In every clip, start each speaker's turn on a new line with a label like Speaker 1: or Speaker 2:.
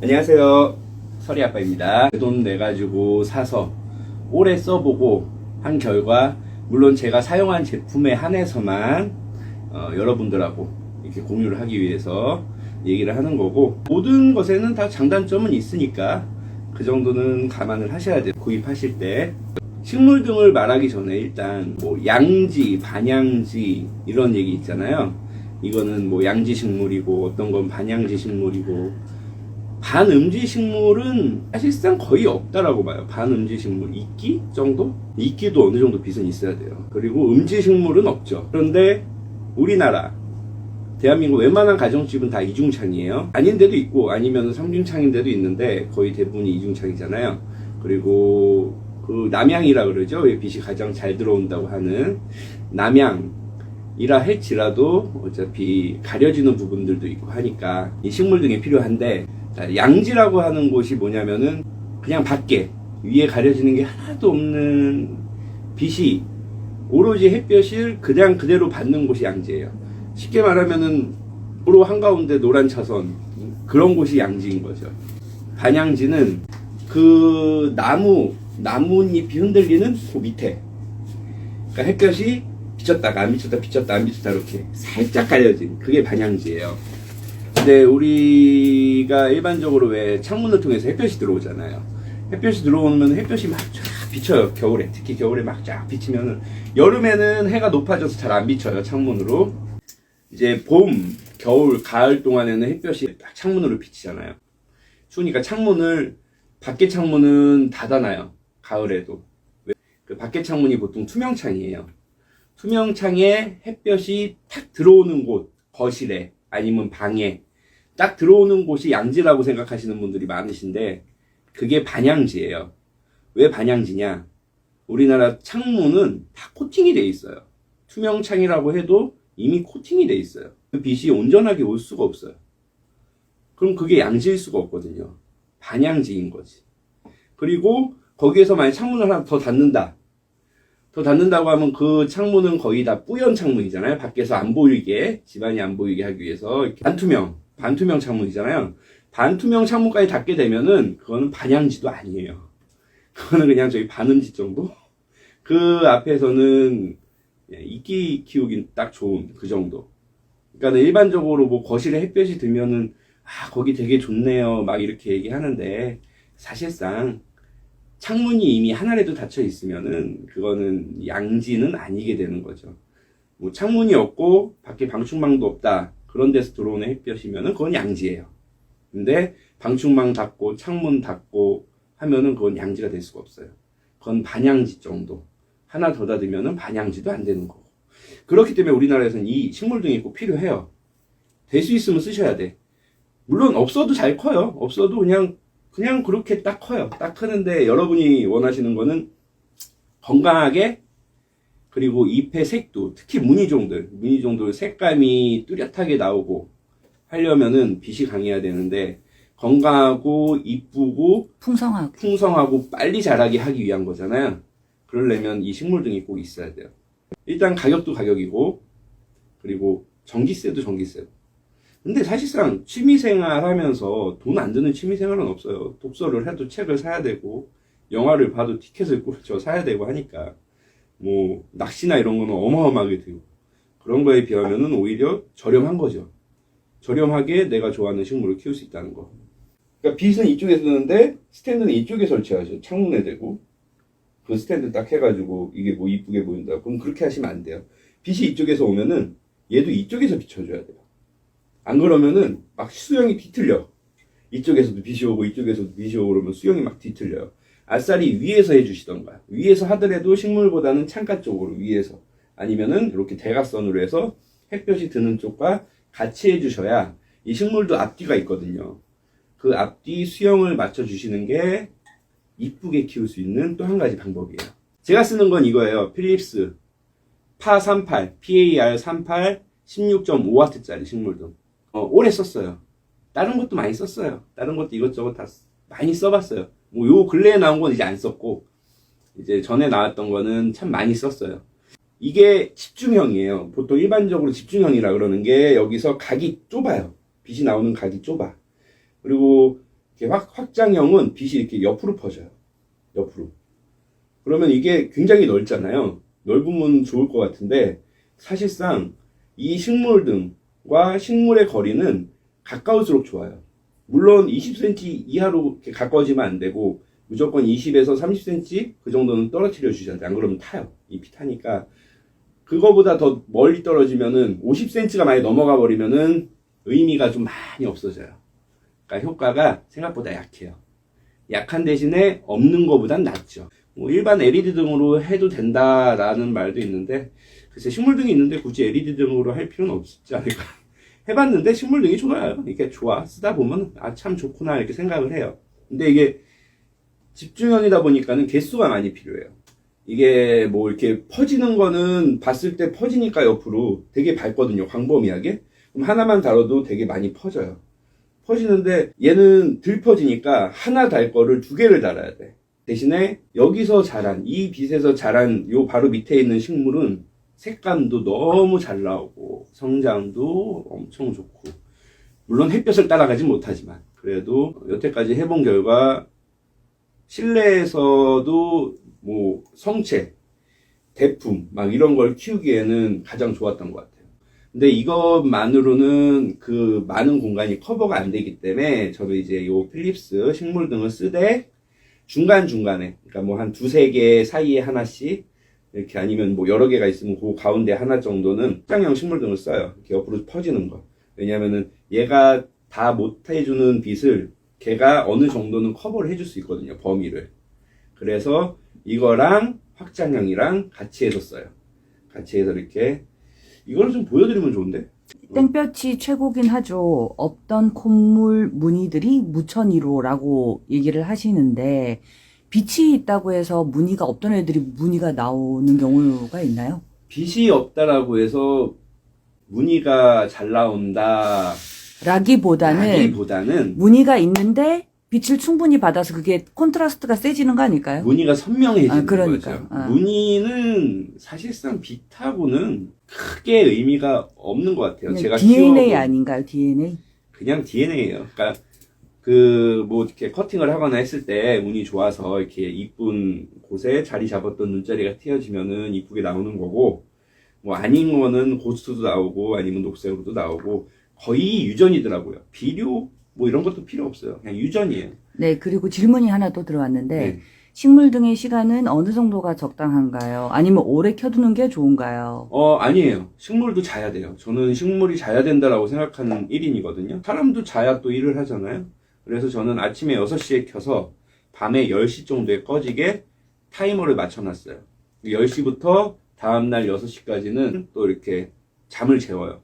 Speaker 1: 안녕하세요, 설이아빠입니다. 돈 내가지고 사서 오래 써보고 한 결과, 물론 제가 사용한 제품에 한해서만 여러분들하고 이렇게 공유를 하기 위해서 얘기를 하는 거고, 모든 것에는 다 장단점은 있으니까 그 정도는 감안을 하셔야 돼요. 구입하실 때 식물 등을 말하기 전에 일단 뭐 양지, 반양지 이런 얘기 있잖아요. 이거는 뭐 양지 식물이고 어떤 건 반양지 식물이고, 반음지 식물은 사실상 거의 없다라고 봐요. 반음지 식물 이끼 정도? 이끼도 어느 정도 빛은 있어야 돼요. 그리고 음지 식물은 없죠. 그런데 우리나라 대한민국 웬만한 가정집은 다 이중창이에요. 아닌 데도 있고 아니면 삼중창인 데도 있는데 거의 대부분이 이중창이잖아요. 그리고 그 남향이라 그러죠. 왜 빛이 가장 잘 들어온다고 하는 남향이라 할지라도 어차피 가려지는 부분들도 있고 하니까 이 식물 등이 필요한데, 양지라고 하는 곳이 뭐냐면은 그냥 밖에 위에 가려지는 게 하나도 없는 빛이 오로지 햇볕을 그냥 그대로 받는 곳이 양지예요. 쉽게 말하면은 도로 한가운데 노란 차선, 그런 곳이 양지인 거죠. 반양지는 그 나뭇잎이 흔들리는 그 밑에, 그러니까 햇볕이 비쳤다가 안 비쳤다, 비쳤다 안 비쳤다 이렇게 살짝 가려진 그게 반양지예요. 근데 우리가 일반적으로 왜 창문을 통해서 햇볕이 들어오잖아요. 햇볕이 들어오면 햇볕이 막 쫙 비쳐요. 겨울에, 특히 겨울에 막 쫙 비치면은, 여름에는 해가 높아져서 잘 안 비쳐요, 창문으로. 이제 봄, 겨울, 가을 동안에는 햇볕이 딱 창문으로 비치잖아요. 추우니까 밖에 창문은 닫아놔요, 가을에도. 그 밖에 창문이 보통 투명창이에요. 투명창에 햇볕이 탁 들어오는 곳, 거실에 아니면 방에 딱 들어오는 곳이 양지라고 생각하시는 분들이 많으신데, 그게 반양지예요. 왜 반양지냐? 우리나라 창문은 다 코팅이 돼 있어요. 투명창이라고 해도 이미 코팅이 돼 있어요. 그 빛이 온전하게 올 수가 없어요. 그럼 그게 양지일 수가 없거든요. 반양지인 거지. 그리고 거기에서 만약 창문을 하나 더 닫는다고 하면 그 창문은 거의 다 뿌연 창문이잖아요. 밖에서 안 보이게, 집안이 안 보이게 하기 위해서 반투명 창문이잖아요. 반투명 창문까지 닫게 되면은 그거는 반양지도 아니에요. 그거는 그냥 저희 반음지 정도? 그 앞에서는 이끼 키우기 딱 좋은 그 정도. 그러니까 일반적으로 뭐 거실에 햇볕이 들면은 거기 되게 좋네요 막 이렇게 얘기하는데, 사실상 창문이 이미 하나라도 닫혀 있으면은 그거는 양지는 아니게 되는 거죠. 뭐 창문이 없고 밖에 방충망도 없다, 그런 데서 들어오는 햇볕이면은 그건 양지예요. 근데 방충망 닫고 창문 닫고 하면은 그건 양지가 될 수가 없어요. 그건 반양지 정도. 하나 더 닫으면은 반양지도 안 되는 거고. 그렇기 때문에 우리나라에서는 이 식물등이 꼭 필요해요. 될 수 있으면 쓰셔야 돼. 물론 없어도 잘 커요. 없어도 그냥 그렇게 딱 커요. 딱 크는데, 여러분이 원하시는 거는 건강하게, 그리고 잎의 색도, 특히 무늬종들 색감이 뚜렷하게 나오고 하려면은 빛이 강해야 되는데, 건강하고 이쁘고 풍성하고 빨리 자라게 하기 위한 거잖아요. 그러려면 이 식물등이 꼭 있어야 돼요. 일단 가격도 가격이고, 그리고 전기세도 전기세고. 근데 사실상 취미생활 하면서 돈 안 드는 취미생활은 없어요. 독서를 해도 책을 사야 되고, 영화를 봐도 티켓을 사야 되고 하니까, 뭐 낚시나 이런 거는 어마어마하게 들고, 그런 거에 비하면은 오히려 저렴한 거죠. 저렴하게 내가 좋아하는 식물을 키울 수 있다는 거. 그러니까 빛은 이쪽에 쓰는데 스탠드는 이쪽에 설치하죠. 창문에 대고 그 스탠드 딱 해가지고 이게 뭐 이쁘게 보인다, 그럼 그렇게 하시면 안 돼요. 빛이 이쪽에서 오면은 얘도 이쪽에서 비춰줘야 돼요. 안 그러면은 막 수영이 뒤틀려. 이쪽에서도 빛이 오고 이쪽에서도 빛이 오고 그러면 수영이 막 뒤틀려요. 아싸리 위에서 해주시던가. 위에서 하더라도 식물보다는 창가 쪽으로 위에서, 아니면은 이렇게 대각선으로 해서 햇볕이 드는 쪽과 같이 해주셔야 이 식물도 앞뒤가 있거든요. 그 앞뒤 수영을 맞춰주시는 게 이쁘게 키울 수 있는 또 한 가지 방법이에요. 제가 쓰는 건 이거예요. 필립스 PAR38 16.5W짜리 식물등. 오래 썼어요. 다른 것도 많이 썼어요. 다른 것도 이것저것 다 많이 써봤어요. 뭐 요 근래에 나온 건 이제 안 썼고, 이제 전에 나왔던 거는 참 많이 썼어요. 이게 집중형이에요. 보통 일반적으로 집중형이라 그러는 게 여기서 각이 좁아요. 빛이 나오는 각이 좁아. 그리고 이렇게 확장형은 빛이 이렇게 옆으로 퍼져요. 옆으로. 그러면 이게 굉장히 넓잖아요. 넓으면 좋을 것 같은데 사실상 이 식물등과 식물의 거리는 가까울수록 좋아요. 물론 20cm 이하로 이렇게 가까워지면 안 되고 무조건 20에서 30cm 그 정도는 떨어뜨려 주셔야 돼요. 안 그러면 타요. 잎이 타니까. 그거보다 더 멀리 떨어지면은 50cm가 많이 넘어가 버리면은 의미가 좀 많이 없어져요. 그러니까 효과가 생각보다 약해요. 약한 대신에 없는 것보단 낫죠. 뭐 일반 LED 등으로 해도 된다라는 말도 있는데 글쎄 식물등이 있는데 굳이 LED 등으로 할 필요는 없지 않을까. 해봤는데 식물등이 좋아요. 이게 좋아. 쓰다 보면 아 참 좋구나 이렇게 생각을 해요. 근데 이게 집중형이다 보니까는 개수가 많이 필요해요. 이게 뭐 이렇게 퍼지는 거는 봤을 때 퍼지니까 옆으로 되게 밝거든요. 광범위하게. 그럼 하나만 달아도 되게 많이 퍼져요. 퍼지는데 얘는 덜 퍼지니까 하나 달 거를 두 개를 달아야 돼. 대신에 여기서 자란 이 빛에서 자란 요 바로 밑에 있는 식물은 색감도 너무 잘 나오고 성장도 엄청 좋고 물론 햇볕을 따라가지 못하지만 그래도 여태까지 해본 결과 실내에서도 뭐 성체, 대품 막 이런 걸 키우기에는 가장 좋았던 것 같아요. 근데 이것만으로는 그 많은 공간이 커버가 안 되기 때문에 저도 이제 요 필립스 식물등을 쓰되 중간중간에 그러니까 뭐 한 두세 개 사이에 하나씩 이렇게 아니면 뭐 여러 개가 있으면 그 가운데 하나 정도는 확장형 식물등을 써요. 이렇게 옆으로 퍼지는 거. 왜냐면은 얘가 다 못 해주는 빛을 걔가 어느 정도는 커버를 해줄 수 있거든요. 범위를. 그래서 이거랑 확장형이랑 같이 해서 써요. 같이 해서 이렇게 이걸 좀 보여드리면 좋은데?
Speaker 2: 땡볕이 최고긴 하죠. 없던 콧물 무늬들이 무천이로라고 얘기를 하시는데 빛이 있다고 해서 무늬가 없던 애들이 무늬가 나오는 경우가 있나요?
Speaker 1: 빛이 없다라고 해서 무늬가 잘 나온다
Speaker 2: 라기보다는 무늬가 있는데 빛을 충분히 받아서 그게 콘트라스트가 세지는 거 아닐까요?
Speaker 1: 무늬가 선명해지는
Speaker 2: 그러니까.
Speaker 1: 거죠. 무늬는 사실상 빛하고는 크게 의미가 없는 것 같아요. 제가
Speaker 2: DNA
Speaker 1: 키워본
Speaker 2: 아닌가요? DNA?
Speaker 1: 그냥 DNA예요. 그러니까 그 뭐 이렇게 커팅을 하거나 했을 때 운이 좋아서 이렇게 이쁜 곳에 자리 잡았던 눈자리가 튀어지면은 이쁘게 나오는 거고 뭐 아닌 거는 고스트도 나오고 아니면 녹색으로도 나오고 거의 유전이더라고요. 비료 뭐 이런 것도 필요 없어요. 그냥 유전이에요.
Speaker 2: 네, 그리고 질문이 하나 또 들어왔는데
Speaker 1: 네.
Speaker 2: 식물 등의 시간은 어느 정도가 적당한가요? 아니면 오래 켜두는 게 좋은가요?
Speaker 1: 아니에요. 식물도 자야 돼요. 저는 식물이 자야 된다라고 생각하는 1인이거든요. 사람도 자야 또 일을 하잖아요. 그래서 저는 아침에 6시에 켜서 밤에 10시 정도에 꺼지게 타이머를 맞춰놨어요. 10시부터 다음날 6시까지는 또 이렇게 잠을 재워요.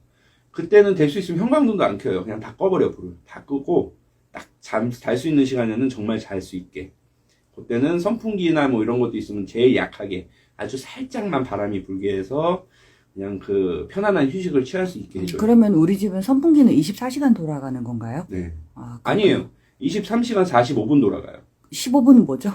Speaker 1: 그때는 될 수 있으면 형광등도 안 켜요. 그냥 다 꺼버려, 불을. 다 끄고 딱 잘 수 있는 시간에는 정말 잘 수 있게. 그때는 선풍기나 뭐 이런 것도 있으면 제일 약하게 아주 살짝만 바람이 불게 해서 그냥 그 편안한 휴식을 취할 수 있게 해줘요.
Speaker 2: 그러면 우리 집은 선풍기는 24시간 돌아가는 건가요?
Speaker 1: 네.
Speaker 2: 아,
Speaker 1: 아니에요. 23시간 45분 돌아가요.
Speaker 2: 15분은 뭐죠?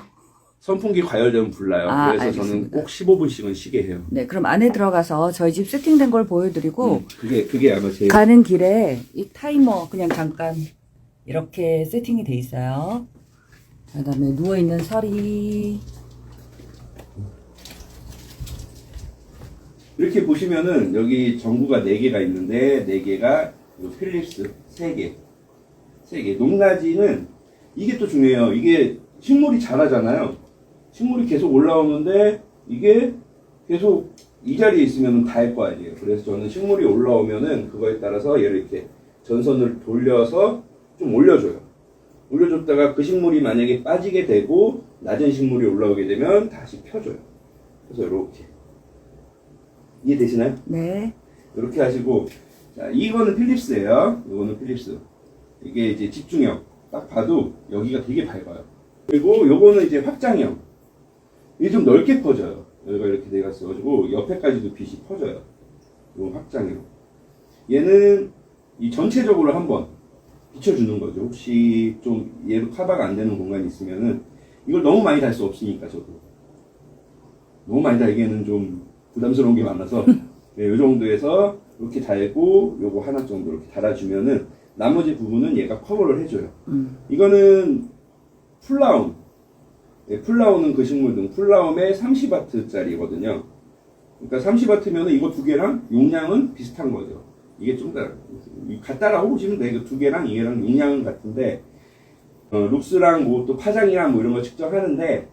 Speaker 1: 선풍기 과열되면 불나요. 그래서
Speaker 2: 알겠습니다.
Speaker 1: 저는 꼭 15분씩은 쉬게 해요.
Speaker 2: 네, 그럼 안에 들어가서 저희 집 세팅된 걸 보여드리고
Speaker 1: 그게 아마 제일
Speaker 2: 가는 길에 이 타이머 그냥 잠깐 이렇게 세팅이 돼 있어요. 그다음에 누워있는 서리.
Speaker 1: 이렇게 보시면은 여기 전구가 4개가 있는데 4개가 필립스 3개. 높낮이는 이게 또 중요해요. 이게 식물이 자라잖아요. 식물이 계속 올라오는데 이게 계속 이 자리에 있으면 닿을 거 아니에요. 그래서 저는 식물이 올라오면은 그거에 따라서 얘를 이렇게 전선을 돌려서 좀 올려줘요. 올려줬다가 그 식물이 만약에 빠지게 되고 낮은 식물이 올라오게 되면 다시 펴줘요. 그래서 이렇게 이해되시나요?
Speaker 2: 네.
Speaker 1: 이렇게 하시고 자 이거는 필립스예요. 이거는 필립스. 이게 이제 집중형. 딱 봐도 여기가 되게 밝아요. 그리고 요거는 이제 확장형. 이게 좀 넓게 퍼져요. 여기가 이렇게 돼가 있어가지고 옆에까지도 빛이 퍼져요. 이건 확장형. 얘는 이 전체적으로 한번 비춰주는 거죠. 혹시 좀 얘로 커버가 안 되는 공간이 있으면은 이걸 너무 많이 달 수 없으니까 저도 너무 많이 달기에는 좀 부담스러운 게 많아서 네, 이 정도에서 이렇게 달고 요거 하나 정도 이렇게 달아주면은 나머지 부분은 얘가 커버를 해줘요. 이거는 풀라움. 예, 풀라움은 그 식물등. 풀라움에 30W짜리거든요. 그러니까 30W면 이거 두 개랑 용량은 비슷한 거죠. 이게 좀 더, 같다라고 보시면 돼요. 두 개랑 이게랑 용량은 같은데, 룩스랑 뭐 또 파장이랑 뭐 이런 거 측정하는데,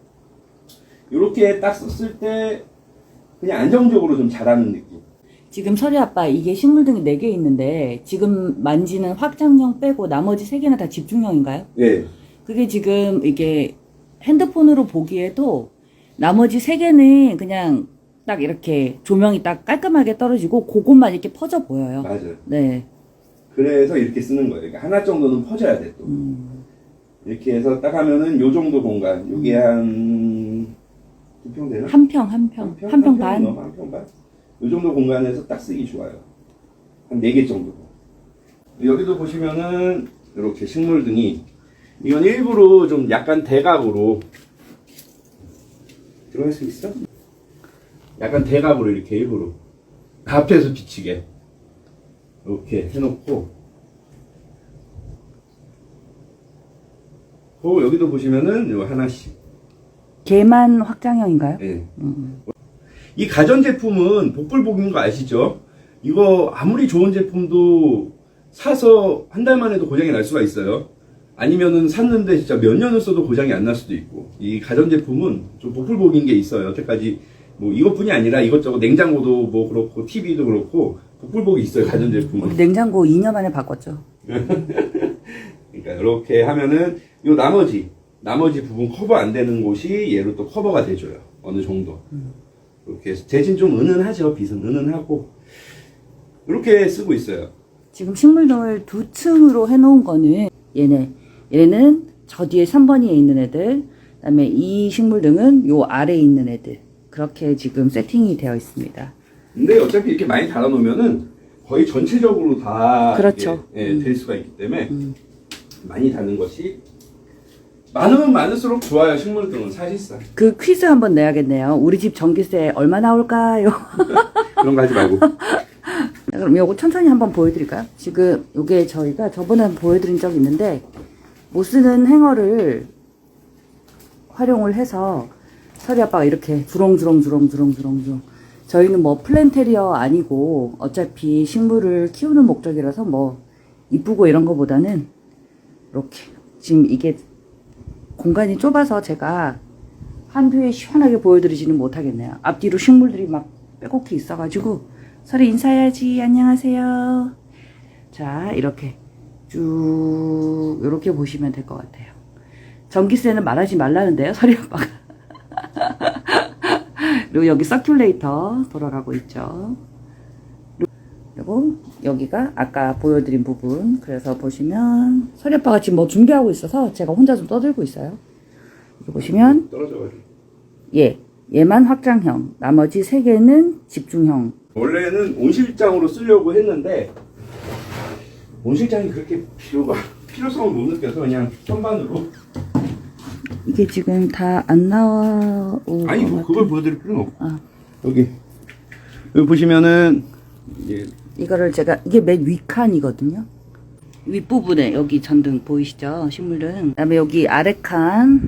Speaker 1: 이렇게 딱 썼을 때, 그냥 안정적으로 좀 자라는 느낌.
Speaker 2: 지금 설이 아빠 이게 식물등이 4개 있는데 지금 만지는 확장형 빼고 나머지 3개는 다 집중형인가요?
Speaker 1: 예.
Speaker 2: 그게 지금 이게 핸드폰으로 보기에도 나머지 3개는 그냥 딱 이렇게 조명이 딱 깔끔하게 떨어지고 그것만 이렇게 퍼져 보여요.
Speaker 1: 맞아요.
Speaker 2: 네.
Speaker 1: 그래서 이렇게 쓰는 거예요. 그러니까 하나 정도는 퍼져야 돼, 또. 이렇게 해서 딱 하면은 요 정도 공간. 요게 한, 2평 되나?
Speaker 2: 한 평 반.
Speaker 1: 한 평 반? 요 정도 공간에서 딱 쓰기 좋아요. 한 4개 정도. 여기도 보시면은, 이렇게 식물등이, 이건 일부러 좀 약간 대각으로, 들어갈 수 있어? 약간 대각으로 이렇게 일부러. 앞에서 비치게. 이렇게 해놓고, 여기도 보시면은, 요 하나씩.
Speaker 2: 걔만 확장형인가요?
Speaker 1: 예. 이 가전제품은 복불복인 거 아시죠? 이거 아무리 좋은 제품도 사서 한 달 만에도 고장이 날 수가 있어요. 아니면은 샀는데 진짜 몇 년을 써도 고장이 안 날 수도 있고. 이 가전제품은 좀 복불복인 게 있어요. 여태까지 뭐 이것뿐이 아니라 이것저것 냉장고도 뭐 그렇고 TV도 그렇고 복불복이 있어요. 가전제품은.
Speaker 2: 우리 냉장고 2년 만에 바꿨죠.
Speaker 1: 그러니까 이렇게 하면은 요 나머지 부분 커버 안 되는 곳이 얘로 또 커버가 돼줘요. 어느 정도. 이렇게 해서 대신 좀 은은하죠. 빛은 은은하고 이렇게 쓰고 있어요.
Speaker 2: 지금 식물등을 2층으로 해놓은 거는 얘네는 저 뒤에 3번이에 있는 애들, 그다음에 이 식물등은 요 아래에 있는 애들. 그렇게 지금 세팅이 되어 있습니다.
Speaker 1: 근데 어차피 이렇게 많이 달아놓으면은 거의 전체적으로 다
Speaker 2: 그렇죠.
Speaker 1: 이게, 될 수가 있기 때문에 많이 다는 것이 많으면 많을수록 좋아요. 식물등은 사실상.
Speaker 2: 그 퀴즈 한번 내야겠네요. 우리 집 전기세 얼마 나올까요?
Speaker 1: 그런 거 하지 말고.
Speaker 2: 그럼 요거 천천히 한번 보여드릴까요? 지금 요게 저희가 저번에 한번 보여드린 적이 있는데 못 쓰는 행어를 활용을 해서 설이 아빠가 이렇게 주렁주렁 저희는 뭐 플랜테리어 아니고 어차피 식물을 키우는 목적이라서 뭐 이쁘고 이런 거보다는 이렇게 지금 이게 공간이 좁아서 제가 한뷰에 시원하게 보여드리지는 못하겠네요. 앞뒤로 식물들이 막 빼곡히 있어가지고 설이 인사해야지. 안녕하세요. 자, 이렇게 쭉 이렇게 보시면 될 것 같아요. 전기세는 말하지 말라는데요, 설이 아빠가. 그리고 여기 서큘레이터 돌아가고 있죠. 그리고 여기가 아까 보여드린 부분. 그래서 보시면 설이 아빠가 지금 뭐 준비하고 있어서 제가 혼자 좀 떠들고 있어요. 여기 보시면
Speaker 1: 떨어져가지고.
Speaker 2: 얘만 확장형, 나머지 3개는 집중형.
Speaker 1: 원래는 온실장으로 쓰려고 했는데 온실장이 그렇게 필요성을 못 느껴서 그냥 선반으로.
Speaker 2: 이게 지금 다 안 나와.
Speaker 1: 아니 그걸 보여드릴 필요는 없고. 여기 보시면은
Speaker 2: 이거를 제가 이게 맨 윗칸이거든요. 윗부분에 여기 전등 보이시죠? 식물등. 그다음에 여기 아래 칸에도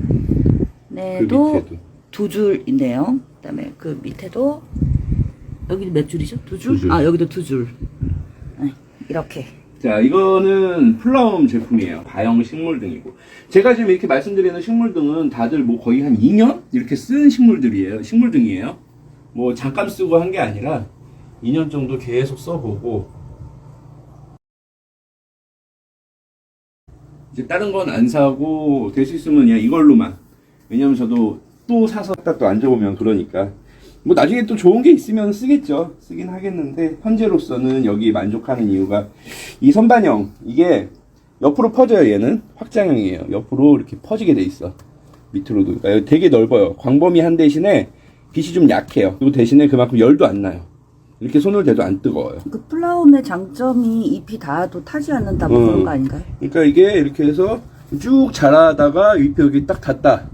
Speaker 1: 밑에도.
Speaker 2: 2줄 있네요. 그다음에 그 밑에도 여기 몇 줄이죠? 2줄?
Speaker 1: 두 줄.
Speaker 2: 아, 여기도 2줄. 이렇게.
Speaker 1: 자, 이거는 플라움 제품이에요. 다형 식물등이고. 제가 지금 이렇게 말씀드리는 식물등은 다들 뭐 거의 한 2년? 이렇게 쓴 식물등이에요. 뭐 잠깐 쓰고 한 게 아니라 2년 정도 계속 써보고. 이제 다른 건 안 사고 될 수 있으면 그냥 이걸로만. 왜냐면 저도 또 사서 딱 또 앉아보면 그러니까. 뭐 나중에 또 좋은 게 있으면 쓰겠죠. 쓰긴 하겠는데 현재로서는 여기 만족하는 이유가 이 선반형 이게 옆으로 퍼져요. 얘는 확장형이에요. 옆으로 이렇게 퍼지게 돼 있어. 밑으로도. 그러니까 되게 넓어요. 광범위한 대신에 빛이 좀 약해요. 그리고 대신에 그만큼 열도 안 나요. 이렇게 손을 대도 안 뜨거워요.
Speaker 2: 그 플라움의 장점이 잎이 닿아도 타지 않는다 뭐 그런 거 아닌가요?
Speaker 1: 그러니까 이게 이렇게 해서 쭉 자라다가 잎이 여기 딱 닿다.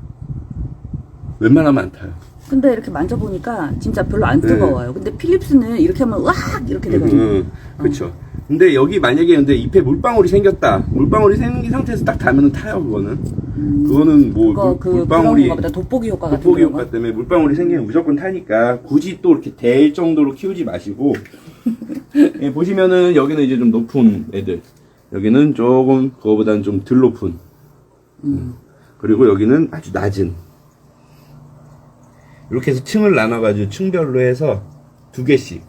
Speaker 1: 웬만하면 안 타요.
Speaker 2: 근데 이렇게 만져보니까 진짜 별로 안 뜨거워요. 근데 필립스는 이렇게 하면 으악 이렇게 되거든요.
Speaker 1: 그렇죠. 근데 여기 만약에 근데 잎에 물방울이 생겼다. 물방울이 생긴 상태에서 딱 달면은 타요, 그거는. 그거는 뭐
Speaker 2: 그거
Speaker 1: 물방울이
Speaker 2: 그런 거보다 돋보기 효과 같은
Speaker 1: 돋보기
Speaker 2: 그런 거?
Speaker 1: 효과 때문에 물방울이 생기면 무조건 타니까 굳이 또 이렇게 될 정도로 키우지 마시고 예, 보시면은 여기는 이제 좀 높은 애들, 여기는 조금 그거보다는 좀 덜 높은, 그리고 여기는 아주 낮은, 이렇게 해서 층을 나눠가지고 층별로 해서 2개씩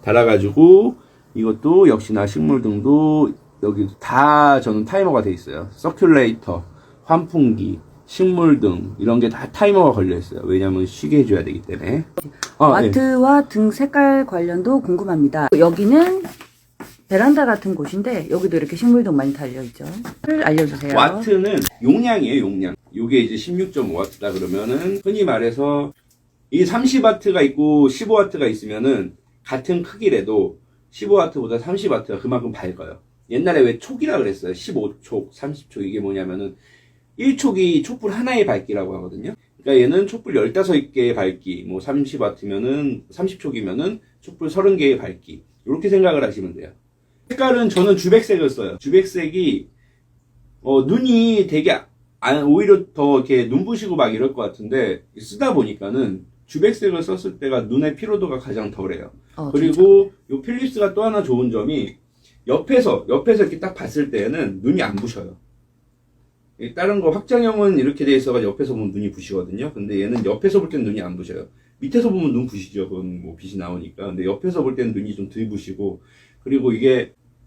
Speaker 1: 달아가지고, 이것도 역시나 식물 등도 여기 다 저는 타이머가 돼 있어요. 서큘레이터, 환풍기, 식물 등 이런 게 다 타이머가 걸려 있어요. 왜냐면 쉬게 해줘야 되기 때문에.
Speaker 2: 와트와 등 색깔 관련도 궁금합니다. 여기는 베란다 같은 곳인데 여기도 이렇게 식물등 많이 달려있죠. 알려주세요.
Speaker 1: 와트는 용량이에요, 용량. 요게 이제 16.5와트다 그러면은 흔히 말해서 이게 30와트가 있고 15와트가 있으면은 같은 크기라도 15와트보다 30와트가 그만큼 밝아요. 옛날에 왜 촉이라 그랬어요. 15촉, 30촉. 이게 뭐냐면은 1촉이 촛불 하나의 밝기라고 하거든요. 그러니까 얘는 촛불 15개의 밝기, 뭐 30와트면은 30촉이면은 촛불 30개의 밝기. 이렇게 생각을 하시면 돼요. 색깔은 저는 주백색을 써요. 주백색이 눈이 되게 오히려 더 이렇게 눈부시고 막 이럴 것 같은데 쓰다 보니까는 주백색을 썼을 때가 눈의 피로도가 가장 덜해요. 그리고 요 필립스가 또 하나 좋은 점이 옆에서 이렇게 딱 봤을 때는 눈이 안 부셔요. 다른 거 확장형은 이렇게 돼 있어가지고 옆에서 보면 눈이 부시거든요. 근데 얘는 옆에서 볼 때는 눈이 안 부셔요. 밑에서 보면 눈 부시죠. 그건 뭐 빛이 나오니까. 근데 옆에서 볼 때는 눈이 좀 덜 부시고, 그리고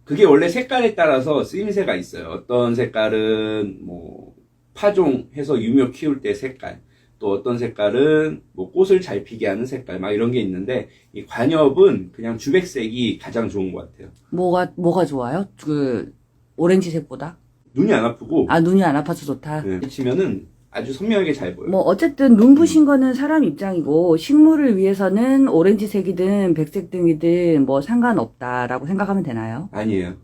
Speaker 1: 그게 원래 색깔에 따라서 쓰임새가 있어요. 어떤 색깔은 뭐 파종해서 유묘 키울 때 색깔, 또 어떤 색깔은 뭐 꽃을 잘 피게 하는 색깔, 막 이런 게 있는데, 이 관엽은 그냥 주백색이 가장 좋은 것 같아요.
Speaker 2: 뭐가 좋아요? 그 오렌지색보다?
Speaker 1: 눈이 안 아프고.
Speaker 2: 눈이 안 아파서 좋다.
Speaker 1: 네, 치면은 아주 선명하게 잘 보여요.
Speaker 2: 뭐 어쨌든 눈부신 거는 사람 입장이고 식물을 위해서는 오렌지색이든 백색등이든 뭐 상관없다라고 생각하면 되나요?
Speaker 1: 아니에요.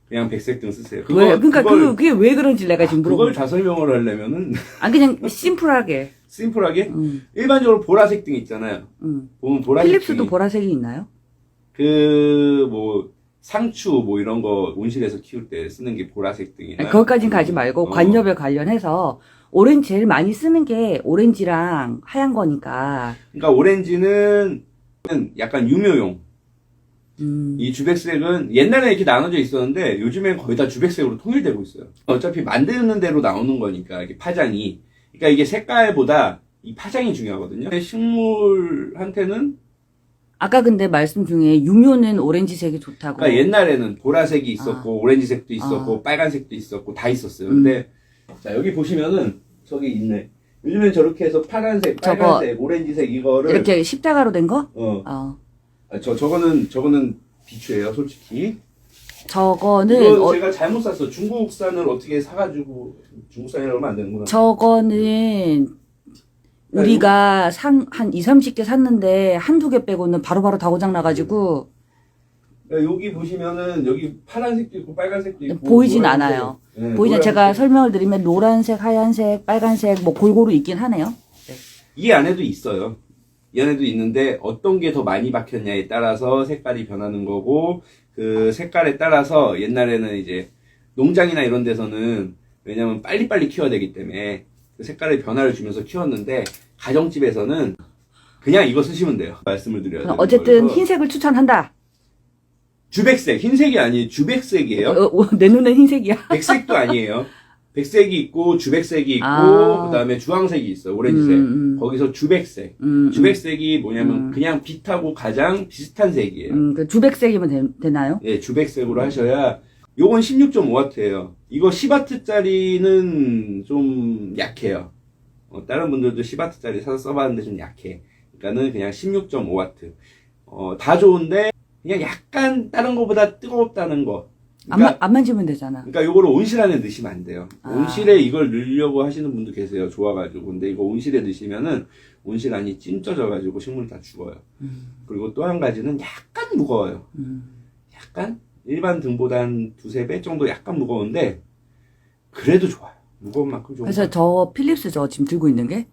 Speaker 1: 그냥 백색 등 쓰세요.
Speaker 2: 왜? 그러니까 그게 왜 그런지 내가 지금
Speaker 1: 그걸
Speaker 2: 물어보는
Speaker 1: 다 설명을 하려면은
Speaker 2: 그냥 심플하게.
Speaker 1: 심플하게 일반적으로 보라색 등 있잖아요. 보면 보라색
Speaker 2: 필립스도
Speaker 1: 등이
Speaker 2: 보라색이 있나요?
Speaker 1: 뭐 상추 뭐 이런 거 온실에서 키울 때 쓰는 게 보라색 등이나
Speaker 2: 거기까진 가지 말고 관엽에 관련해서 오렌지 제일 많이 쓰는 게 오렌지랑 하얀 거니까.
Speaker 1: 그러니까 오렌지는 약간 유묘용. 이 주백색은 옛날에 이렇게 나눠져 있었는데 요즘엔 거의 다 주백색으로 통일되고 있어요. 어차피 만드는 대로 나오는 거니까 이게 파장이. 그러니까 이게 색깔보다 이 파장이 중요하거든요. 식물한테는
Speaker 2: 아까 근데 말씀 중에 유묘는 오렌지색이 좋다고.
Speaker 1: 그러니까 옛날에는 보라색이 있었고 오렌지색도 있었고 빨간색도 있었고 다 있었어요. 근데 자 여기 보시면은 저기 있네. 요즘엔 저렇게 해서 파란색, 빨간색, 오렌지색 이거를
Speaker 2: 이렇게 십자가로 된 거?
Speaker 1: 저거는 비추예요, 솔직히.
Speaker 2: 저거는
Speaker 1: 이거 제가 잘못 샀어. 중국산을 어떻게 사가지고 중국산이라고 하면 안 되는구나.
Speaker 2: 저거는 우리가 한 2, 30개 샀는데 한두 개 빼고는 바로바로 다 고장 나가지고
Speaker 1: 여기 보시면은 여기 파란색도 있고 빨간색도 있고
Speaker 2: 보이진 않아요.
Speaker 1: 네,
Speaker 2: 보이진 제가 설명을 드리면 노란색, 하얀색, 빨간색 뭐 골고루 있긴 하네요.
Speaker 1: 이 안에도 있어요. 이 안에도 있는데 어떤 게 더 많이 박혔냐에 따라서 색깔이 변하는 거고, 그 색깔에 따라서 옛날에는 이제 농장이나 이런 데서는 왜냐면 빨리빨리 키워야 되기 때문에 그 색깔의 변화를 주면서 키웠는데 가정집에서는 그냥 이거 쓰시면 돼요. 말씀을 드려야 돼요.
Speaker 2: 어쨌든 흰색을 추천한다.
Speaker 1: 주백색, 흰색이 아니에요. 주백색이에요.
Speaker 2: 내 눈엔 흰색이야.
Speaker 1: 백색도 아니에요. 백색이 있고 주백색이 있고 그다음에 주황색이 있어요. 오렌지색. 거기서 주백색. 주백색이 뭐냐면 그냥 빛하고 가장 비슷한 색이에요.
Speaker 2: 그 주백색이면 되나요?
Speaker 1: 네, 주백색으로 하셔야. 요건 16.5W예요. 이거 10W짜리는 좀 약해요. 다른 분들도 10W짜리 사서 써봤는데 좀 약해. 그러니까는 그냥 16.5W. 다 좋은데 그냥 약간 다른 거보다 뜨겁다는 거. 그러니까,
Speaker 2: 안 만지면 되잖아.
Speaker 1: 그러니까 요거를 온실 안에 넣으시면 안 돼요. 온실에 이걸 넣으려고 하시는 분도 계세요. 좋아가지고. 근데 이거 온실에 넣으시면은 온실 안이 찜쪄져가지고 식물이 다 죽어요. 그리고 또 한 가지는 약간 무거워요. 약간? 일반 등보다 한 2-3배 정도 약간 무거운데 그래도 좋아요. 무거운 만큼 좋아요.
Speaker 2: 그래서 저 필립스 저 지금 들고 있는 게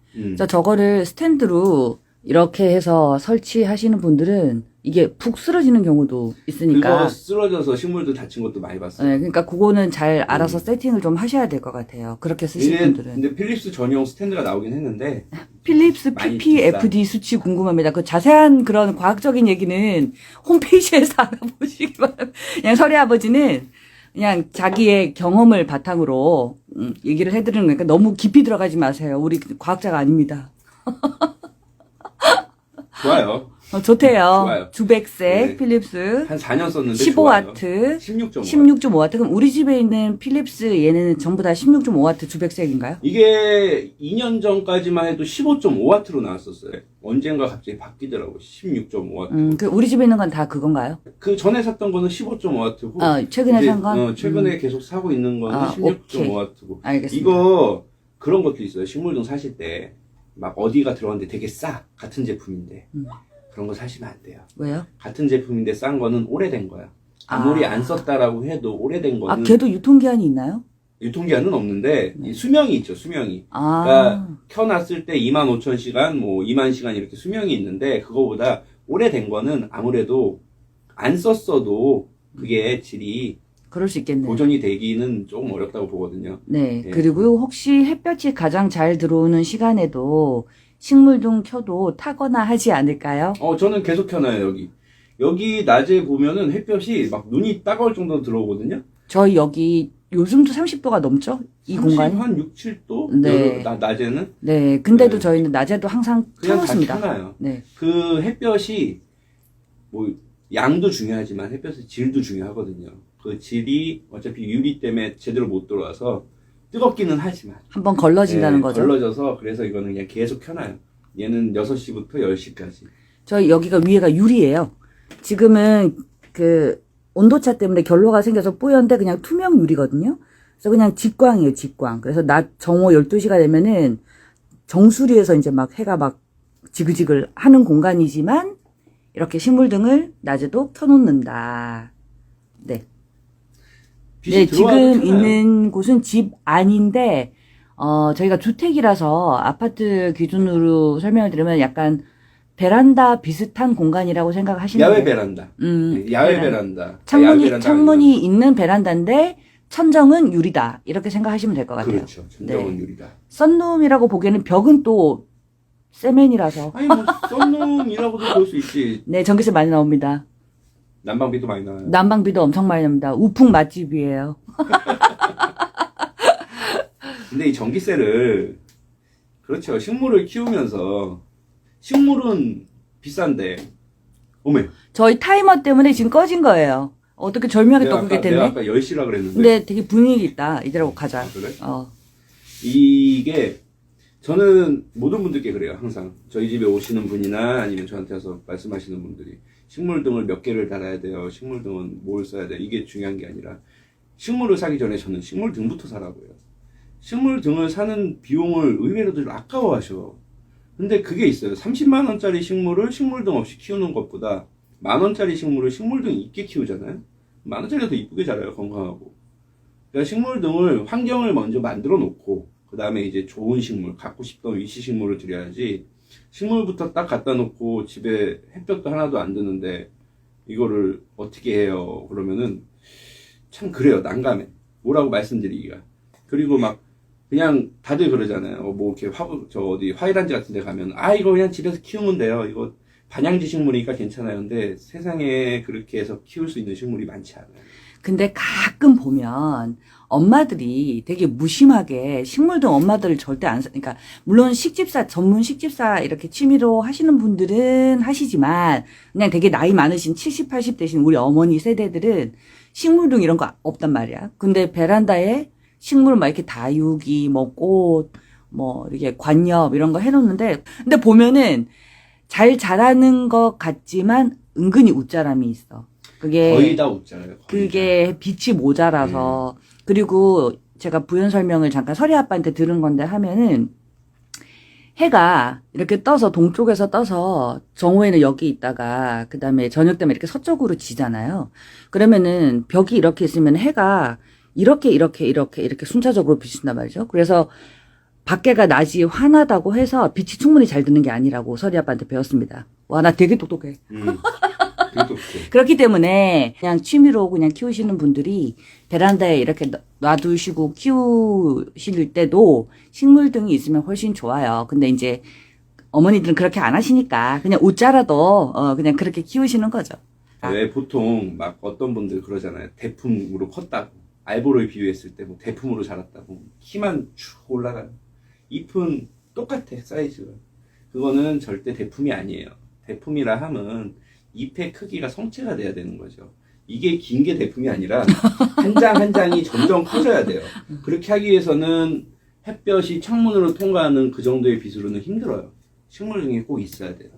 Speaker 2: 저거를 스탠드로 이렇게 해서 설치하시는 분들은 이게 푹 쓰러지는 경우도 있으니까.
Speaker 1: 그거 쓰러져서 식물도 다친 것도 많이 봤어요.
Speaker 2: 네, 그러니까 그거는 잘 알아서 세팅을 좀 하셔야 될 것 같아요. 그렇게 쓰실 분들은.
Speaker 1: 근데 필립스 전용 스탠드가 나오긴 했는데
Speaker 2: 필립스
Speaker 1: 많이
Speaker 2: PPFD 수치 궁금합니다. 그 자세한 그런 과학적인 얘기는 홈페이지에서 알아보시기 바랍니다. 그냥 설의 아버지는 그냥 자기의 경험을 바탕으로 얘기를 해드리는 거니까 너무 깊이 들어가지 마세요. 우리 과학자가 아닙니다.
Speaker 1: 좋아요.
Speaker 2: 좋대요.
Speaker 1: 좋아요.
Speaker 2: 주백색
Speaker 1: 네.
Speaker 2: 필립스
Speaker 1: 한 4년 썼는데
Speaker 2: 15와트,
Speaker 1: 좋아요. 16.5.
Speaker 2: 16.5와트. 그럼 우리 집에 있는 필립스 얘는 전부 다 16.5와트 주백색인가요?
Speaker 1: 이게 2년 전까지만 해도 15.5와트로 나왔었어요. 언젠가 갑자기 바뀌더라고. 16.5와트.
Speaker 2: 그 우리 집에 있는 건 다 그건가요?
Speaker 1: 그 전에 샀던 거는 15.5와트고.
Speaker 2: 최근에 산 건?
Speaker 1: 최근에 계속 사고 있는 거는
Speaker 2: 아,
Speaker 1: 16.5와트고.
Speaker 2: 알겠습니다.
Speaker 1: 이거 그런 것도 있어요. 식물등 사실 때 막 어디가 들어갔는데 되게 싸. 같은 제품인데. 그런 거 사시면 안 돼요.
Speaker 2: 왜요?
Speaker 1: 같은 제품인데 싼 거는 오래된 거야. 아무리 안 썼다라고 해도 오래된 거는
Speaker 2: 걔도 유통기한이 있나요?
Speaker 1: 유통기한은 없는데 이 수명이 있죠. 수명이.
Speaker 2: 아.
Speaker 1: 그러니까 켜놨을 때 25,000시간, 뭐 2만 시간 이렇게 수명이 있는데 그거보다 오래된 거는 아무래도 안 썼어도 그게 질이
Speaker 2: 그럴 수 있겠네요.
Speaker 1: 보존이 되기는 조금 어렵다고 보거든요.
Speaker 2: 네.
Speaker 1: 예.
Speaker 2: 그리고 혹시 햇볕이 가장 잘 들어오는 시간에도 식물등 켜도 타거나 하지 않을까요?
Speaker 1: 저는 계속 켜놔요, 여기. 여기 낮에 보면은 햇볕이 막 눈이 따가울 정도로 들어오거든요.
Speaker 2: 저희 여기 요즘도 30도가 넘죠? 이 공간이?
Speaker 1: 한 6, 7도?
Speaker 2: 네.
Speaker 1: 낮에는?
Speaker 2: 네. 근데도
Speaker 1: 네.
Speaker 2: 저희는 낮에도 항상
Speaker 1: 그냥
Speaker 2: 켜놓습니다.
Speaker 1: 다 켜놔요.
Speaker 2: 네.
Speaker 1: 그 햇볕이 뭐 양도 중요하지만 햇볕의 질도 중요하거든요. 그 질이 어차피 유리 때문에 제대로 못 들어와서 뜨겁기는 하지만
Speaker 2: 한번 걸러진다는 거죠.
Speaker 1: 걸러져서 그래서 이거는 그냥 계속 켜놔요. 얘는 6시부터 10시까지.
Speaker 2: 저희 여기가 위에가 유리예요. 지금은 그 온도차 때문에 결로가 생겨서 뿌연데 그냥 투명 유리거든요. 그래서 그냥 직광이에요, 직광. 그래서 낮 정오 12시가 되면은 정수리에서 이제 막 해가 막 지글지글 하는 공간이지만 이렇게 식물등을 낮에도 켜놓는다. 네.
Speaker 1: 빛이
Speaker 2: 네,
Speaker 1: 들어와도
Speaker 2: 지금
Speaker 1: 켜놔요.
Speaker 2: 있는 곳은 집 안인데, 저희가 주택이라서 아파트 기준으로 설명을 드리면 약간 베란다 비슷한 공간이라고 생각하시면
Speaker 1: 야외
Speaker 2: 돼요.
Speaker 1: 베란다. 야외 베란다.
Speaker 2: 창문이,
Speaker 1: 야외 베란다
Speaker 2: 창문이 있는 베란다인데, 천정은 유리다. 이렇게 생각하시면 될 것 같아요.
Speaker 1: 그렇죠. 천정은 유리다.
Speaker 2: 썬룸이라고 보기에는 벽은 또 세면이라서.
Speaker 1: 아니 뭐 썬룸이라고도 볼 수 있지.
Speaker 2: 네, 전기세 많이 나옵니다.
Speaker 1: 난방비도 많이 나와요.
Speaker 2: 난방비도 엄청 많이 납니다. 우풍 맛집이에요.
Speaker 1: 근데 이 전기세를 그렇죠. 식물을 키우면서 식물은 비싼데 어메.
Speaker 2: 저희 타이머 때문에 지금 꺼진 거예요. 어떻게 절묘하게 또 그게
Speaker 1: 내가
Speaker 2: 됐네?
Speaker 1: 아까 10시라 그랬는데.
Speaker 2: 근데 되게 분위기 있다. 이대로 가자.
Speaker 1: 아, 그래? 이게 저는 모든 분들께 그래요. 항상 저희 집에 오시는 분이나 아니면 저한테 와서 말씀하시는 분들이 식물등을 몇 개를 달아야 돼요. 식물등은 뭘 써야 돼. 이게 중요한 게 아니라 식물을 사기 전에 저는 식물등부터 사라고요. 식물등을 사는 비용을 의외로들 아까워하셔. 근데 그게 있어요. 30만 원짜리 식물을 식물등 없이 키우는 것보다 10,000원짜리 식물을 식물등 있게 키우잖아요. 10,000원짜리가 더 이쁘게 자라요. 건강하고. 그러니까 식물등을 환경을 먼저 만들어 놓고 그 다음에 이제 좋은 식물, 갖고 싶던 위치 식물을 드려야지 식물부터 딱 갖다 놓고 집에 햇볕도 하나도 안 드는데 이거를 어떻게 해요? 그러면은 참 그래요. 난감해. 뭐라고 말씀드리기가. 그리고 막 그냥 다들 그러잖아요. 뭐 이렇게 어디 화이란지 같은 데 가면 이거 그냥 집에서 키우면 돼요. 이거 반양지 식물이니까 괜찮아요. 근데 세상에 그렇게 해서 키울 수 있는 식물이 많지 않아요.
Speaker 2: 근데 가끔 보면 엄마들이 되게 무심하게 식물등 엄마들을 절대 안 그러니까 물론 식집사 전문 식집사 이렇게 취미로 하시는 분들은 하시지만 그냥 되게 나이 많으신 70, 80 되신 우리 어머니 세대들은 식물등 이런 거 없단 말이야. 근데 베란다에 식물 막 이렇게 다육이 뭐 꽃 뭐 이렇게 관엽 이런 거 해놓는데 근데 보면은 잘 자라는 것 같지만 은근히 웃자람이 있어. 그게
Speaker 1: 거의 다 웃잖아요.
Speaker 2: 그게 빛이 모자라서 그리고 제가 부연 설명을 잠깐 설이 아빠한테 들은 건데 하면은 해가 이렇게 떠서 동쪽에서 떠서 정오에는 여기 있다가 그 다음에 저녁 되면 이렇게 서쪽으로 지잖아요. 그러면은 벽이 이렇게 있으면 해가 이렇게 순차적으로 비친단 말이죠. 그래서 밖에가 낮이 환하다고 해서 빛이 충분히 잘 드는 게 아니라고 서리 아빠한테 배웠습니다. 와, 나 되게 똑똑해.
Speaker 1: 그것도
Speaker 2: 그렇기 때문에 그냥 취미로 그냥 키우시는 분들이 베란다에 이렇게 놔두시고 키우실 때도 식물 등이 있으면 훨씬 좋아요. 근데 이제 어머니들은 그렇게 안 하시니까 그냥 옷자라도 그냥 그렇게 키우시는 거죠.
Speaker 1: 왜 보통 막 어떤 분들 그러잖아요. 대품으로 컸다고. 알보를 비유했을 때 뭐 대품으로 자랐다고. 키만 쭉 올라가요. 잎은 똑같아, 사이즈가. 그거는 절대 대품이 아니에요. 대품이라 함은 잎의 크기가 성체가 돼야 되는 거죠. 이게 긴 게 대품이 아니라 한 장 한 장이 점점 커져야 돼요. 그렇게 하기 위해서는 햇볕이 창문으로 통과하는 그 정도의 빛으로는 힘들어요. 식물등이 꼭 있어야 돼요.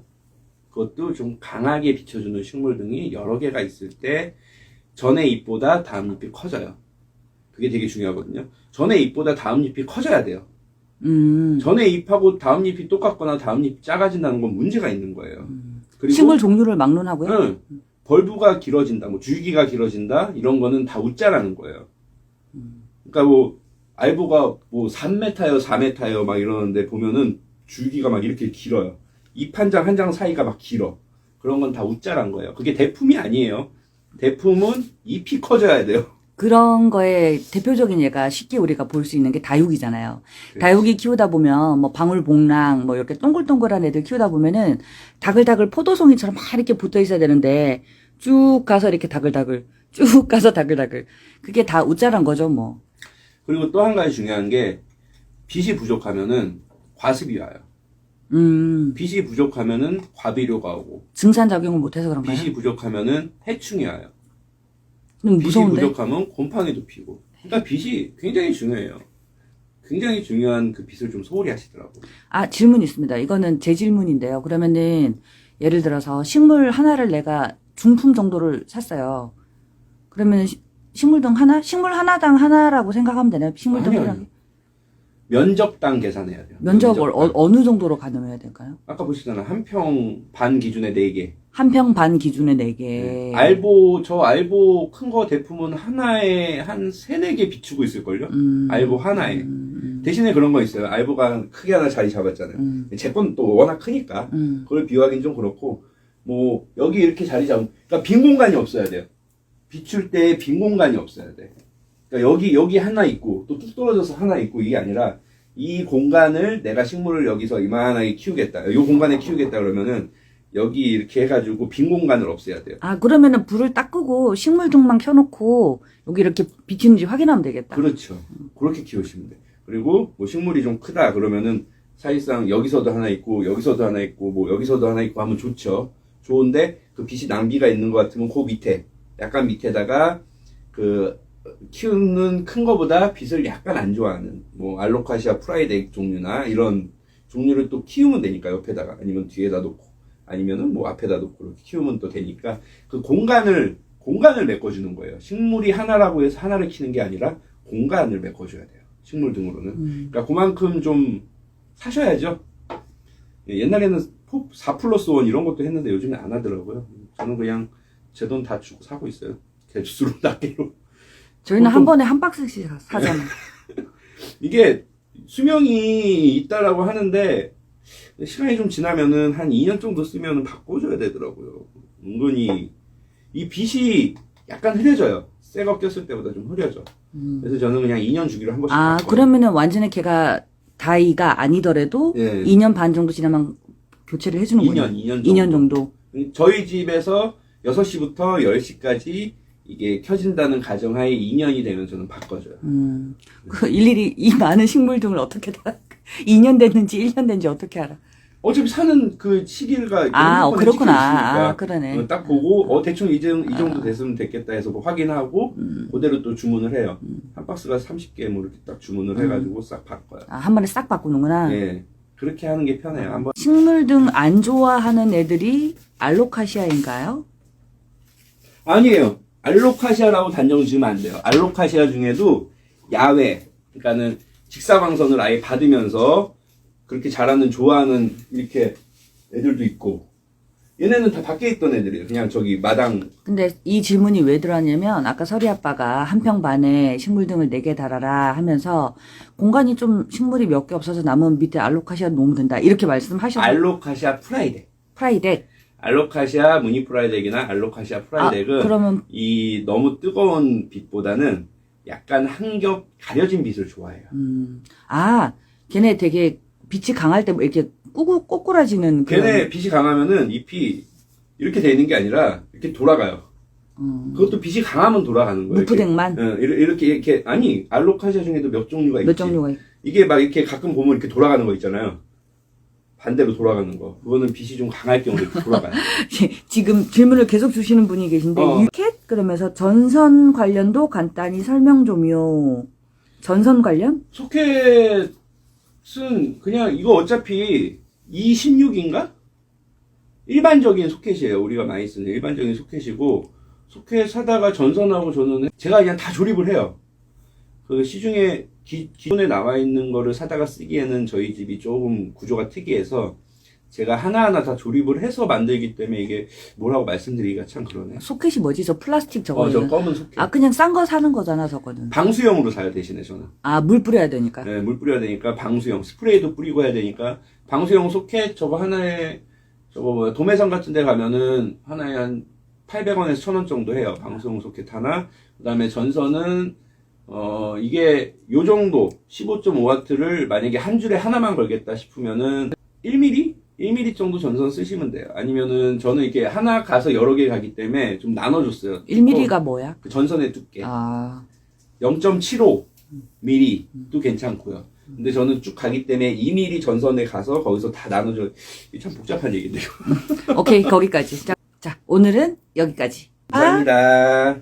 Speaker 1: 그것도 좀 강하게 비춰주는 식물등이 여러 개가 있을 때 전의 잎보다 다음 잎이 커져요. 그게 되게 중요하거든요. 전의 잎보다 다음 잎이 커져야 돼요. 전의 잎하고 다음 잎이 똑같거나 다음 잎이 작아진다는 건 문제가 있는 거예요. 그리고
Speaker 2: 식물 종류를 막론하고요?
Speaker 1: 응, 벌브가 길어진다, 뭐 줄기가 길어진다 이런 거는 다 웃자라는 거예요. 그러니까 뭐 알보가 뭐 3m요, 4m요 막 이러는데 보면은 줄기가 막 이렇게 길어요. 잎 한 장 한 장 사이가 막 길어. 그런 건 다 웃자란 거예요. 그게 대품이 아니에요. 대품은 잎이 커져야 돼요.
Speaker 2: 그런 거에 대표적인 예가 쉽게 우리가 볼 수 있는 게 다육이잖아요.
Speaker 1: 그렇지.
Speaker 2: 다육이 키우다 보면 뭐 방울복랑 뭐 이렇게 동글동글한 애들 키우다 보면은 다글다글 포도송이처럼 막 이렇게 붙어 있어야 되는데 쭉 가서 이렇게 다글다글 쭉 가서 다글다글 그게 다 웃자란 거죠 뭐.
Speaker 1: 그리고 또 한 가지 중요한 게 빛이 부족하면은 과습이 와요. 빛이 부족하면은 과비료가 오고
Speaker 2: 증산작용을 못해서 그런가요?
Speaker 1: 빛이 부족하면은 해충이 와요.
Speaker 2: 좀
Speaker 1: 빛이
Speaker 2: 무서운데?
Speaker 1: 부족하면 곰팡이도 피고. 그러니까 빛이 굉장히 중요해요. 굉장히 중요한 그 빛을 좀 소홀히 하시더라고.
Speaker 2: 아, 질문 있습니다. 이거는 제 질문인데요. 그러면은 예를 들어서 식물 하나를 내가 중품 정도를 샀어요. 그러면 식물등 하나? 식물 하나당 하나라고 생각하면 되나요? 식물등
Speaker 1: 아니요,
Speaker 2: 하나?
Speaker 1: 아니요. 면적당 계산해야 돼요.
Speaker 2: 면적을
Speaker 1: 면적당.
Speaker 2: 어느 정도로 가늠해야 될까요?
Speaker 1: 아까 보시잖아요. 한 평 반 기준에 4개.
Speaker 2: 한 평 반 기준에 4개.
Speaker 1: 네. 알보 큰 거 대품은 하나에 한 3, 4개 비추고 있을걸요? 알보 하나에. 대신에 그런 거 있어요. 알보가 크게 하나 자리 잡았잖아요. 제 건 또 워낙 크니까. 그걸 비유하기는 좀 그렇고, 뭐, 여기 이렇게 자리 잡은, 그러니까 빈 공간이 없어야 돼요. 비출 때 빈 공간이 없어야 돼. 그러니까 여기 하나 있고, 또 뚝 떨어져서 하나 있고, 이게 아니라, 이 공간을 내가 식물을 여기서 이만하게 키우겠다. 이 공간에 키우겠다 그러면은, 여기 이렇게 해가지고 빈 공간을 없애야 돼요.
Speaker 2: 아, 그러면은 불을 딱 끄고 식물등만 켜놓고 여기 이렇게 비치는지 확인하면 되겠다.
Speaker 1: 그렇죠. 그렇게 키우시면 돼. 그리고 뭐 식물이 좀 크다 그러면은 사실상 여기서도 하나 있고 여기서도 하나 있고 뭐 여기서도 하나 있고 하면 좋죠. 좋은데 그 빛이 낭비가 있는 것 같으면 그 밑에 약간 밑에다가 그 키우는 큰 거보다 빛을 약간 안 좋아하는 뭐 알로카시아 프라이덱 종류나 이런 종류를 또 키우면 되니까 옆에다가 아니면 뒤에다 놓고 아니면은 뭐 앞에다 놓고 이렇게 키우면 또 되니까 그 공간을 메꿔주는 거예요. 식물이 하나라고 해서 하나를 키는 게 아니라 공간을 메꿔줘야 돼요. 식물 등으로는. 그러니까 그만큼 좀 사셔야죠. 옛날에는 4+1 이런 것도 했는데 요즘에 안 하더라고요. 저는 그냥 제 돈 다 주고 사고 있어요. 개수로 낱개로.
Speaker 2: 저희는 한 번에 한 박스씩 사잖아요.
Speaker 1: 이게 수명이 있다라고 하는데 시간이 좀 지나면은 한 2년 정도 쓰면은 바꿔줘야 되더라고요. 은근히 이 빛이 약간 흐려져요. 새 거 꼈을 때보다 좀 흐려져. 그래서 저는 그냥 2년 주기로 한 번씩
Speaker 2: 아,
Speaker 1: 바꿔요.
Speaker 2: 그러면은 완전히 걔가 다이가 아니더라도
Speaker 1: 예.
Speaker 2: 2년 반 정도 지나면 교체를 해주는군요.
Speaker 1: 2년 정도.
Speaker 2: 2년 정도.
Speaker 1: 저희 집에서 6시부터 10시까지 이게 켜진다는 가정하에 2년이 되면 저는 바꿔줘요.
Speaker 2: 그 일일이 이 많은 식물등을 어떻게 다 2년 됐는지 1년 됐는지 어떻게 알아?
Speaker 1: 어차피 사는 그 시기가
Speaker 2: 아,
Speaker 1: 핸드폰에
Speaker 2: 그렇구나.
Speaker 1: 찍혀있으니까
Speaker 2: 아, 그러네.
Speaker 1: 딱 보고 대충 이 정도 됐으면 됐겠다 해서 뭐 확인하고 그대로 또 주문을 해요. 한 박스가 30개 뭐 이렇게 딱 주문을 해가지고 싹 바꿔요.
Speaker 2: 아, 한 번에 싹 바꾸는구나.
Speaker 1: 예, 그렇게 하는 게 편해요. 한번
Speaker 2: 식물등 안 좋아하는 애들이 알로카시아인가요?
Speaker 1: 아니에요. 알로카시아라고 단정 지으면 안 돼요. 알로카시아 중에도 야외, 그러니까는 직사광선을 아예 받으면서 그렇게 자라는 좋아하는 이렇게 애들도 있고 얘네는 다 밖에 있던 애들이에요. 그냥 저기 마당.
Speaker 2: 근데 이 질문이 왜 들어왔냐면 아까 서리 아빠가 한 평 반에 식물 등을 4개 달아라 하면서 공간이 좀 식물이 몇 개 없어서 남은 밑에 알로카시아 놓으면 된다 이렇게 말씀하셨어요.
Speaker 1: 알로카시아 프라이덱.
Speaker 2: 프라이덱.
Speaker 1: 알로카시아 무늬 프라이덱이나 알로카시아 프라이덱은
Speaker 2: 그러면
Speaker 1: 이 너무 뜨거운 빛보다는 약간 한 겹 가려진 빛을 좋아해요.
Speaker 2: 걔네 되게 빛이 강할 때 뭐 이렇게 꼬꾸라지는
Speaker 1: 걔네 빛이 강하면은 잎이 이렇게 돼 있는 게 아니라 이렇게 돌아가요. 그것도 빛이 강하면 돌아가는 거예요.
Speaker 2: 무프댕만
Speaker 1: 이렇게 아니 알로카시아 중에도 몇 종류가 있지.
Speaker 2: 몇 종류가
Speaker 1: 이게 막 이렇게 가끔 보면 이렇게 돌아가는 거 있잖아요. 반대로 돌아가는 거. 그거는 빛이 좀 강할 경우에 이렇게 돌아가요.
Speaker 2: 지금 질문을 계속 주시는 분이 계신데 유켓 그러면서 전선 관련도 간단히 설명 좀요. 전선 관련?
Speaker 1: 소켓은 그냥 이거 어차피 216인가? 일반적인 소켓이에요. 우리가 많이 쓰는 일반적인 소켓이고 소켓 사다가 전선하고 저는 제가 그냥 다 조립을 해요. 그 시중에 기존에 나와 있는 거를 사다가 쓰기에는 저희 집이 조금 구조가 특이해서 제가 하나하나 다 조립을 해서 만들기 때문에 이게 뭐라고 말씀드리기가 참 그러네.
Speaker 2: 소켓이 뭐지? 저 플라스틱 저거.
Speaker 1: 저 검은 소켓.
Speaker 2: 그냥 싼 거 사는 거잖아, 저거는.
Speaker 1: 방수형으로 사요, 대신에 저는.
Speaker 2: 물 뿌려야 되니까.
Speaker 1: 네, 물 뿌려야 되니까 방수형. 스프레이도 뿌리고 해야 되니까 방수형 소켓 저거 하나에 도매상 같은 데 가면은 하나에 한 800원에서 1000원 정도 해요. 방수형 소켓 하나. 그다음에 전선은 이게 요 정도 15.5W를 만약에 한 줄에 하나만 걸겠다 싶으면은 1mm? 1mm 정도 전선 쓰시면 돼요. 아니면은 저는 이렇게 하나 가서 여러 개 가기 때문에 좀 나눠줬어요.
Speaker 2: 1mm가 뭐야?
Speaker 1: 그 전선의 두께. 0.75mm도 괜찮고요. 근데 저는 쭉 가기 때문에 2mm 전선에 가서 거기서 다 나눠줘. 이게 참 복잡한 얘기인데요.
Speaker 2: 오케이, 거기까지. 자, 오늘은 여기까지.
Speaker 1: 감사합니다.